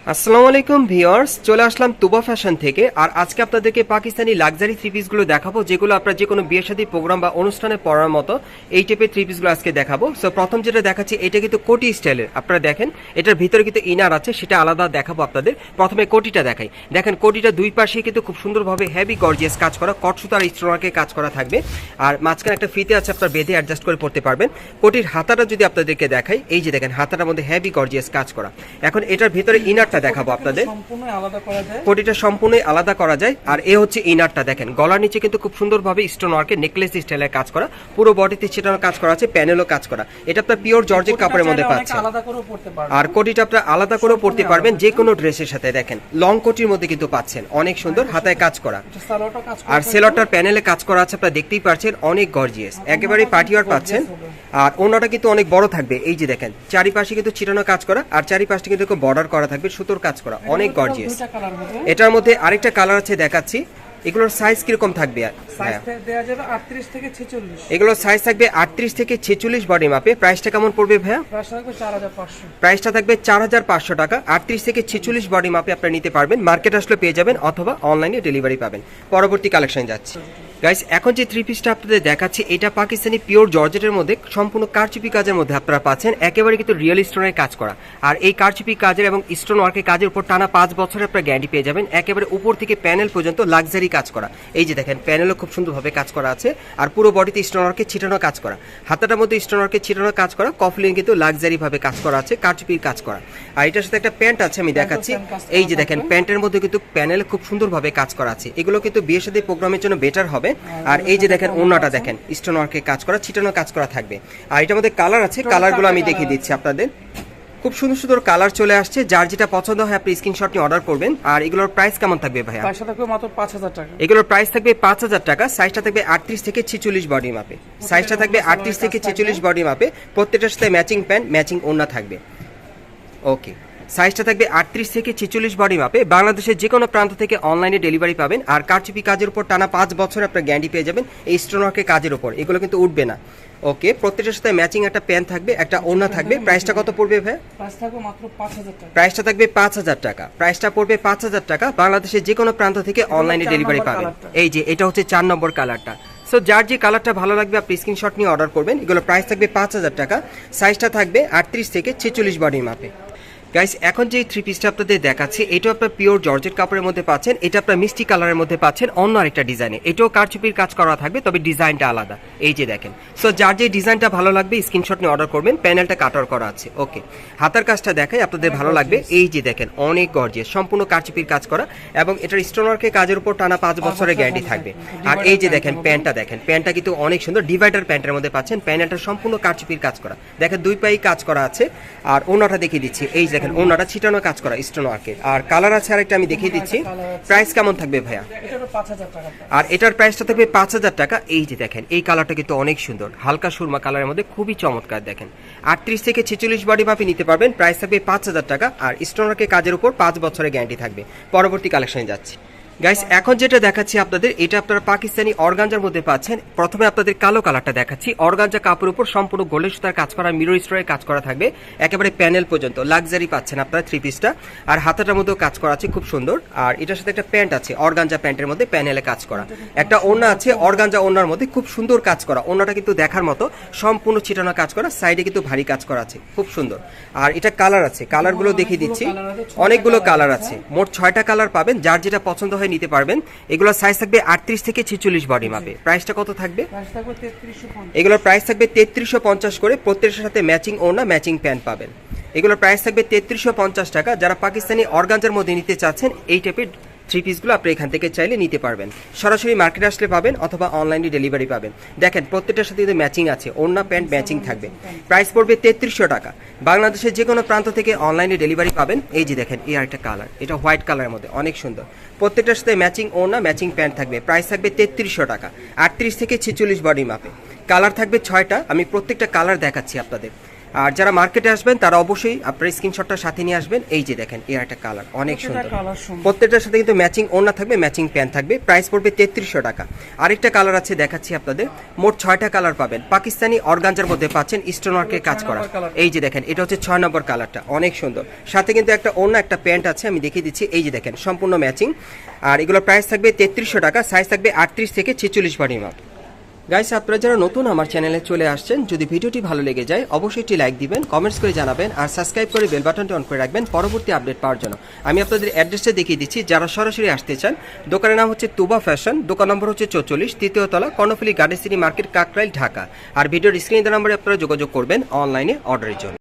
আসসালামু আলাইকুম ভিউয়ার্স, চলে আসলাম তুবা ফ্যাশন থেকে। আর আজকে আপনাদেরকে পাকিস্তানি লাক্সারি থ্রি পিসগুলো দেখাবো, যেগুলো আপনার যে কোনো বিয়ে শাদী প্রোগ্রাম বা অনুষ্ঠানে পরার মতো এই টাইপের থ্রি পিসগুলো আজকে দেখাবো। সো প্রথম যেটা দেখাচ্ছি, এটা কিন্তু কোটি স্টাইলের। আপনারা দেখেন এটার ভিতরে কিন্তু ইনার আছে, সেটা আলাদা দেখাবো আপনাদের। প্রথমে কোটিটা দেখাই। দেখেন কোটিটা দুই পাশে কিন্তু খুব সুন্দরভাবে হেভি গর্জিয়াস কাজ করা, কট সুতার স্টোনারকে কাজ করা থাকবে। আর মাঝখানে একটা ফিতে আছে, আপনার বেঁধে অ্যাডজাস্ট করে পড়তে পারবেন। কোটির হাতাটা যদি আপনাদেরকে দেখাই, এই যে দেখেন হাতাটার মধ্যে হেভি গর্জিয়াস কাজ করা। এখন এটার ভিতরে ইনারটা দেখাবো আপনাদের। কোটিটা সম্পূর্ণই আলাদা করা যায়। আর এ হচ্ছে ইনারটা, দেখেন গলার নিচে কিন্তু খুব সুন্দরভাবে স্টোন ওয়ার্কে নেকলেস স্টাইলের কাজ করা, পুরো বডিতে ছিটানো কাজ করা আছে, প্যানেলও কাজ করা। এটা আপনার পিওর জর্জেট কাপড়ের মধ্যে পাচ্ছেন। আর কোটিটা আপনার আলাদা করেও পড়তে পারবেন যে কোনো ড্রেসের সাথে। দেখেন লং কোটির মধ্যে কিন্তু পাচ্ছেন, অনেক সুন্দর হাতায় কাজ করা। আর সেলরটার প্যানেলে কাজ করা আছে, আপনারা দেখতেই পাচ্ছেন, অনেক গর্জিয়াস, একেবারে পার্টিওয়ার পাচ্ছেন। আর ওনাটা কিন্তু অনেক বড় থাকবে, এই যে দেখেন চারিপাশে কিন্তু ছিটানো কাজ করা, আর চারিপাশে কিন্তু বর্ডার করা থাকবে, সুতোর কাজ করা, অনেক গর্জিয়াস। এটার মধ্যে আরেকটা কালার আছে, দেখাচ্ছি। এগুলোর সাইজ কিরকম থাকবে? এগুলোর সাইজ থাকবে 38 থেকে 46 বডি মাপে। প্রাইসটা কেমন পড়বে ভাইয়া? প্রাইসটা থাকবে 4500 টাকা। 38 থেকে 46 বডি মাপে আপনারা নিতে পারবেন, মার্কেট আসলে পেয়ে যাবেন অথবা অনলাইনে ডেলিভারি পাবেন। পরবর্তী কালেকশন যাচ্ছে গাইস। এখন যে থ্রি পিসটা আপনাদের দেখাচ্ছি, এটা পাকিস্তানি পিওর জর্জেটের মধ্যে সম্পূর্ণ কারচুপি কাজের মধ্যে আপনারা পাচ্ছেন, একেবারে কিন্তু রিয়েল স্টোনের কাজ করা। আর এই কারচুপি কাজের এবং স্টোন ওয়ার্কের কাজের উপর টানা 5 বছরের আপনারা গ্যারান্টি পেয়ে যাবেন। একেবারে উপর থেকে প্যানেল পর্যন্ত লাক্সারি কাজ করা, এই যে দেখেন প্যানেলও খুব সুন্দরভাবে কাজ করা আছে। আর পুরো বডিতে স্টোন ওয়ার্কের ছিটানো কাজ করা, হাতাটার মধ্যে স্টোন ওয়ার্কের ছিটানো কাজ করা, কফলিন কিন্তু লাক্সারি ভাবে কাজ করা আছে, কারচুপির কাজ করা। আর এটার সাথে একটা প্যান্ট আছে, আমি দেখাচ্ছি। এই যে দেখেন প্যান্টের মধ্যে কিন্তু প্যানেল খুব সুন্দরভাবে কাজ করা আছে। এগুলো কিন্তু বিয়ে শাদী প্রোগ্রামের জন্য বেটার হবে। আর এই যে দেখেন ওন্নাটা দেখেন স্টোন ওয়ার্কের কাজ করা, ছিটানো কাজ করা থাকবে। আর এটার মধ্যে কালার আছে, কালারগুলো আমি দেখিয়ে দিচ্ছি আপনাদের। খুব সুন্দর সুন্দর কালার চলে আসছে, যার যেটা পছন্দ হয় আপনি স্ক্রিনশট নিয়ে অর্ডার করবেন। আর এগুলোর প্রাইস কেমন থাকবে ভাইয়া? মাত্র 5000 টাকা। এগুলোর প্রাইস থাকবে 5000 টাকা। সাইজটা থাকবে 38 থেকে 46 বডি মাপে। সাইজটা থাকবে 38 থেকে 46 বডি মাপে। প্রত্যেকটার সাথে ম্যাচিং প্যান্ট, ম্যাচিং ওড়না থাকবে। ওকে, সাইজটা থাকবে 38 থেকে 46 বডি মাপে। বাংলাদেশের যে কোনো প্রান্ত থেকে অনলাইনে ডেলিভারি পাবেন। আর কারচুপি কাজের উপর টানা 5 বছর আপনার গ্যারান্টি পেয়ে যাবেন এই স্টোন ওয়ার্কের কাজের উপর, এগুলো কিন্তু উঠবে না। ওকে, প্রত্যেকটার সাথে ম্যাচিং একটা প্যান্ট থাকবে, একটা ওড়না থাকবে। প্রাইসটা কত পড়বে ভাই? প্রাইসটা থাকবে 5000 টাকা। প্রাইসটা পড়বে 5000 টাকা। বাংলাদেশের যে কোনো প্রান্ত থেকে অনলাইনে ডেলিভারি পাবেন। এই যে এটা হচ্ছে 4 নম্বর কালারটা। সো যার যে কালারটা ভালো লাগবে আপনি স্ক্রিনশট নিয়ে অর্ডার করবেন। এগুলো প্রাইস থাকবে 5000 টাকা। সাইজটা থাকবে 38 থেকে 46 বডির মাপে। গাইস, এখন যে থ্রি পিসটা আপনাদের দেখাচ্ছি, এটা আপনার পিওর জর্জেট কাপড়ের মধ্যে পাচ্ছেন। এটা আপনার মিষ্টি কালারের মধ্যে পাচ্ছেন, অন্য আরেকটা ডিজাইনে। এটাও কারচুপির কাজ করা থাকবে, তবে ডিজাইনটা আলাদা, এই যে দেখেন। সো যার যে ডিজাইনটা ভালো লাগবে স্ক্রিনশট নিয়ে অর্ডার করবেন। প্যানেলটা কাটার করা আছে। ওকে, হাতার কাজটা দেখাই, আপনাদের ভালো লাগবে। এই যে দেখেন অনেক গর্জিয়াস, সম্পূর্ণ কারচুপির কাজ করা এবং এটার স্টোন ওয়ার্কের কাজের উপর টানা 5 বছরের গ্যারান্টি থাকবে। আর এই যে দেখেন প্যান্টটা দেখেন, প্যান্টটা কিন্তু অনেক সুন্দর, ডিভাইডার প্যান্টের মধ্যে পাচ্ছেন। প্যানেলটা সম্পূর্ণ কারচুপির কাজ করা, দেখেন দুই পায়ে কাজ করা আছে। আর ওনাটা দেখিয়ে দিচ্ছি, এই যে দেখেন ওনাটা ছিটানো কাজ করা স্টোন ওয়ার্কের। আর কালার আছে আরেকটা, আমি দেখিয়ে দিচ্ছি। প্রাইস কেমন থাকবে ভাইয়া? আর এটার প্রাইসটা থাকবে 5000 টাকা। এই যে দেখেন এই কালারটা কিন্তু অনেক সুন্দর, হালকা সুরমা কালারের মধ্যে, খুবই চমৎকার। দেখেন 38 থেকে 46 বডি মাপে নিতে পারবেন। প্রাইস থাকবে 5000 টাকা। আর স্টোন ওয়ার্কের কাজের উপর 5 বছরের গ্যারান্টি থাকবে। পরবর্তী কালেকশনে যাচ্ছি গাইস। এখন যেটা দেখাচ্ছি আপনাদের, এটা আপনারা পাকিস্তানি অর্গানজার মধ্যে পাচ্ছেন। প্রথমে আপনাদের কালো কালারটা দেখাচ্ছি। অর্গানজা কাপড়ের উপর সম্পূর্ণ গোল্ডের সুতার কাজ করা, মিরর স্টোনের কাজ করা থাকবে, একেবারে প্যানেল পর্যন্ত লাক্সারি পাচ্ছেন আপনারা থ্রি পিসটা। আর হাতাটার মধ্যেও কাজ করা আছে খুব সুন্দর। আর এটার সাথে একটা প্যান্ট আছে, অর্গানজা প্যান্টের মধ্যে প্যানেলে কাজ করা। একটা ওড়না আছে অর্গানজা ওড়নার মধ্যে, খুব সুন্দর কাজ করা। ওড়নাটা কিন্তু দেখার মতো, সম্পূর্ণ ছিটানো কাজ করা, সাইডে কিন্তু ভারী কাজ করা আছে, খুব সুন্দর। আর এটা কালার আছে, কালারগুলো দেখিয়ে দিচ্ছি। অনেকগুলো কালার আছে, মোট 6টা কালার পাবেন। যার যেটা পছন্দ হয় নিতে পারবেন। এগুলোর সাইজ থাকবে 38 থেকে 46 বডি মাপে। প্রাইসটা কত থাকবে? এগুলোর প্রাইস থাকবে 3350 করে। প্রত্যেকটার সাথে ম্যাচিং ওড়না, ম্যাচিং প্যান্ট পাবেন। এগুলোর প্রাইস থাকবে 3350 টাকা। যারা পাকিস্তানি অর্গানজার মধ্যে নিতে চাচ্ছেন এই টাইপের থ্রি পিসগুলো আপনি এখান থেকে চাইলে নিতে পারবেন। সরাসরি মার্কেটে আসলে পাবেন অথবা অনলাইনে ডেলিভারি পাবেন। দেখেন প্রত্যেকটার সাথে কিন্তু ম্যাচিং আছে, ওড়না প্যান্ট ম্যাচিং থাকবে। প্রাইস পড়বে 3300 টাকা। বাংলাদেশের যে কোনো প্রান্ত থেকে অনলাইনে ডেলিভারি পাবেন। এই যে দেখেন এই আরেকটা কালার, এটা হোয়াইট কালারের মধ্যে অনেক সুন্দর। প্রত্যেকটার সাথে ম্যাচিং ওড়না, ম্যাচিং প্যান্ট থাকবে। প্রাইস থাকবে 3300 টাকা। 38 থেকে 46 বডি মাপে। কালার থাকবে 6টা, আমি প্রত্যেকটা কালার দেখাচ্ছি আপনাদের। আর যারা মার্কেটে আসবেন তারা অবশ্যই আপনার স্ক্রিনশটটা সাথে নিয়ে আসবেন। এই যে দেখেন এর একটা কালার অনেক সুন্দর, প্রত্যেকটার সাথে কিন্তু ম্যাচিং ওড়না থাকবে, ম্যাচিং প্যান্ট থাকবে, প্রাইস পড়বে 3300 টাকা। আরেকটা কালার আছে দেখাচ্ছি আপনাদের, মোট 6টা কালার পাবেন, পাকিস্তানি অর্গানজার মধ্যে পাচ্ছেন স্টোন ওয়ার্কের কাজ করা। এই যে দেখেন এটা হচ্ছে 6 নম্বর কালারটা, অনেক সুন্দর, সাথে কিন্তু একটা ওড়না একটা প্যান্ট আছে, আমি দেখিয়ে দিচ্ছি। এই যে দেখেন সম্পূর্ণ ম্যাচিং, আর এগুলো প্রাইস থাকবে 3300 টাকা, সাইজ থাকবে 38 থেকে 46 বডি মাপ। গাইস আপনারা যারা নতুন আমার চ্যানেলে চলে আসছেন, যদি ভিডিওটি ভালো লেগে যায় অবশ্যই একটি লাইক দিবেন, কমেন্টস করে জানাবেন, আর সাবস্ক্রাইব করে বেল বাটনটি অন করে রাখবেন পরবর্তী আপডেট পাওয়ার জন্য। আমি আপনাদের অ্যাড্রেসটা দেখিয়ে দিচ্ছি, যারা সরাসরি আসতে চান দোকানের নাম হচ্ছে তুবা ফ্যাশন, দোকান নম্বর হচ্ছে 44, তৃতীয় তলা, Karnaphuli garden city market, Kakrail, Dhaka. আর ভিডিওর স্ক্রিনে দেওয়া নম্বরে আপনারা যোগাযোগ করবেন অনলাইনে অর্ডারের জন্য।